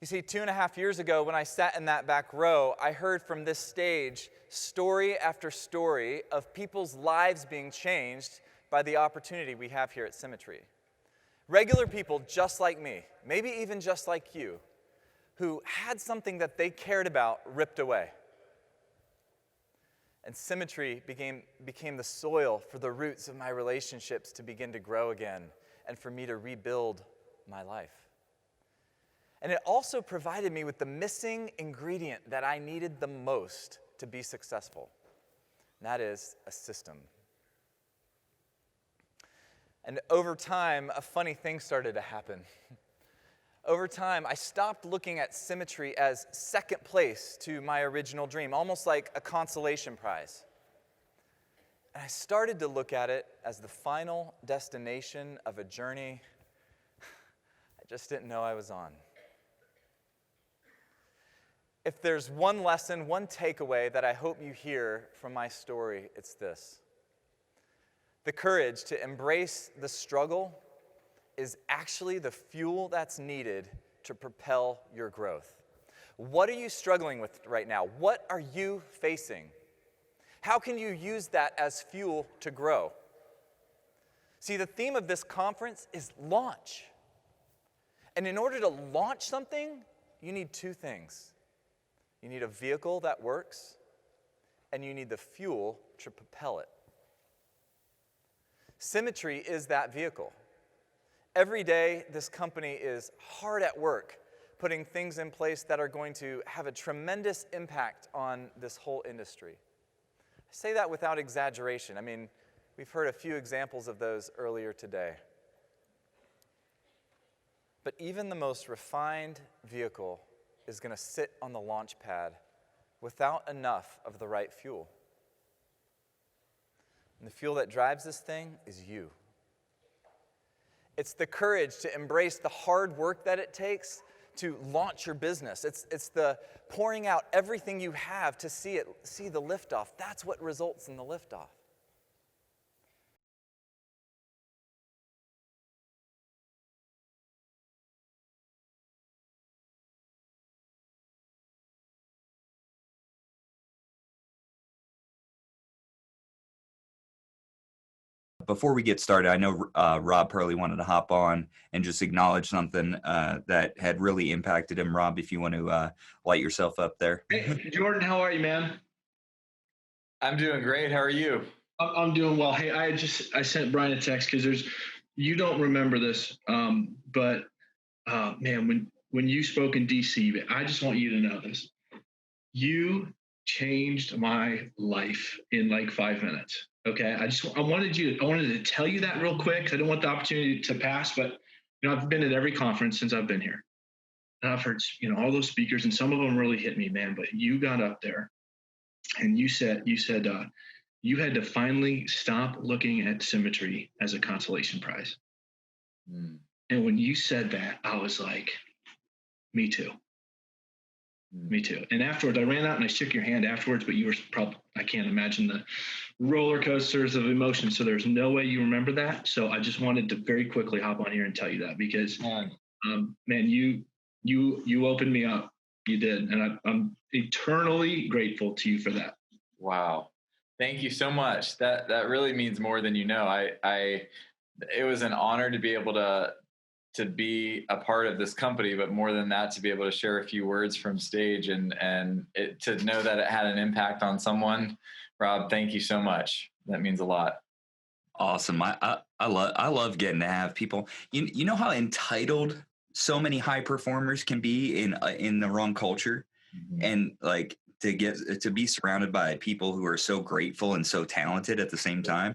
You see, 2.5 years ago, when I sat in that back row, I heard from this stage story after story of people's lives being changed by the opportunity we have here at Symmetry. Regular people just like me, maybe even just like you, who had something that they cared about ripped away. And Symmetry became the soil for the roots of my relationships to begin to grow again and for me to rebuild my life. And it also provided me with the missing ingredient that I needed the most to be successful. And that is a system. And over time, a funny thing started to happen. Over time, I stopped looking at Symmetry as second place to my original dream, almost like a consolation prize. And I started to look at it as the final destination of a journey I just didn't know I was on. If there's one lesson, one takeaway that I hope you hear from my story, it's this. The courage to embrace the struggle is actually the fuel that's needed to propel your growth. What are you struggling with right now? What are you facing? How can you use that as fuel to grow? See, the theme of this conference is launch. And in order to launch something, you need two things. You need a vehicle that works, and you need the fuel to propel it. Symmetry is that vehicle. Every day, this company is hard at work putting things in place that are going to have a tremendous impact on this whole industry. I say that without exaggeration. I mean, we've heard a few examples of those earlier today. But even the most refined vehicle is going to sit on the launch pad without enough of the right fuel. And the fuel that drives this thing is you. It's the courage to embrace the hard work that it takes to launch your business. It's the pouring out everything you have to see the liftoff. That's what results in the liftoff. Before we get started, I know Rob Purlee wanted to hop on and just acknowledge something that had really impacted him. Rob, if you want to light yourself up there. Hey, Jordan, how are you, man? I'm doing great. How are you? I'm doing well. Hey, I sent Brian a text because you don't remember this, but man, when you spoke in DC, I just want you to know this. You changed my life in like 5 minutes. Okay, I wanted to tell you that real quick. I don't want the opportunity to pass, but I've been at every conference since I've been here, and I've heard all those speakers, and some of them really hit me, man. But you got up there, and you said you had to finally stop looking at Symmetry as a consolation prize. Mm. And when you said that, I was like, me too. Me too. And afterwards, I ran out and I shook your hand afterwards, but you were probably, I can't imagine the roller coasters of emotion. So there's no way you remember that. So I just wanted to very quickly hop on here and tell you that because, man, you opened me up. You did. And I'm eternally grateful to you for that. Wow. Thank you so much. That really means more than you know. It was an honor to be able to be a part of this company, but more than that, to be able to share a few words from stage and to know that it had an impact on someone. Rob, thank you so much. That means a lot. Awesome. I love getting to have people. You know how entitled so many high performers can be in the wrong culture, mm-hmm. And like to be surrounded by people who are so grateful and so talented at the same time.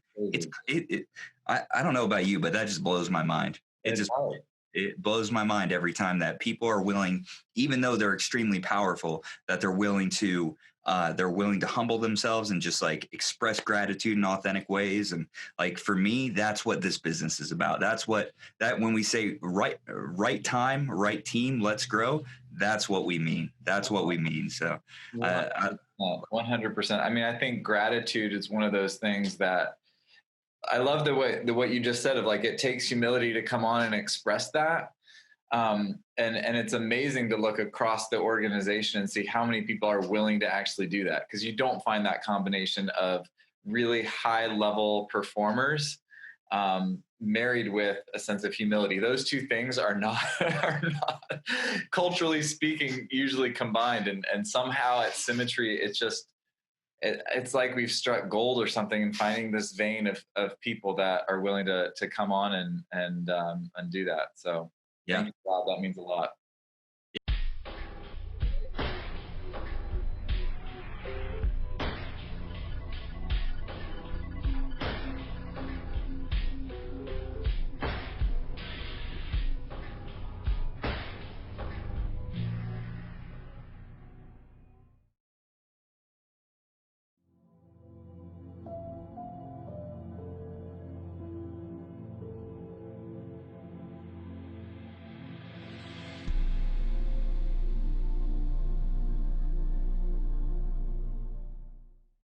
I don't know about you, but that just blows my mind. It blows my mind every time that people are willing, even though they're extremely powerful, that they're willing to humble themselves and just like express gratitude in authentic ways. And like, for me, that's what this business is about. When we say right time, right team, let's grow, that's what we mean. That's what we mean. So 100%. I mean, I think gratitude is one of those things that I love what you just said of like, it takes humility to come on and express that. And it's amazing to look across the organization and see how many people are willing to actually do that, because you don't find that combination of really high level performers married with a sense of humility. Those two things are not culturally speaking usually combined, and somehow at Symmetry it's like we've struck gold or something, and finding this vein of people that are willing to come on and do that. So Yeah. thank you, Rob. That means a lot.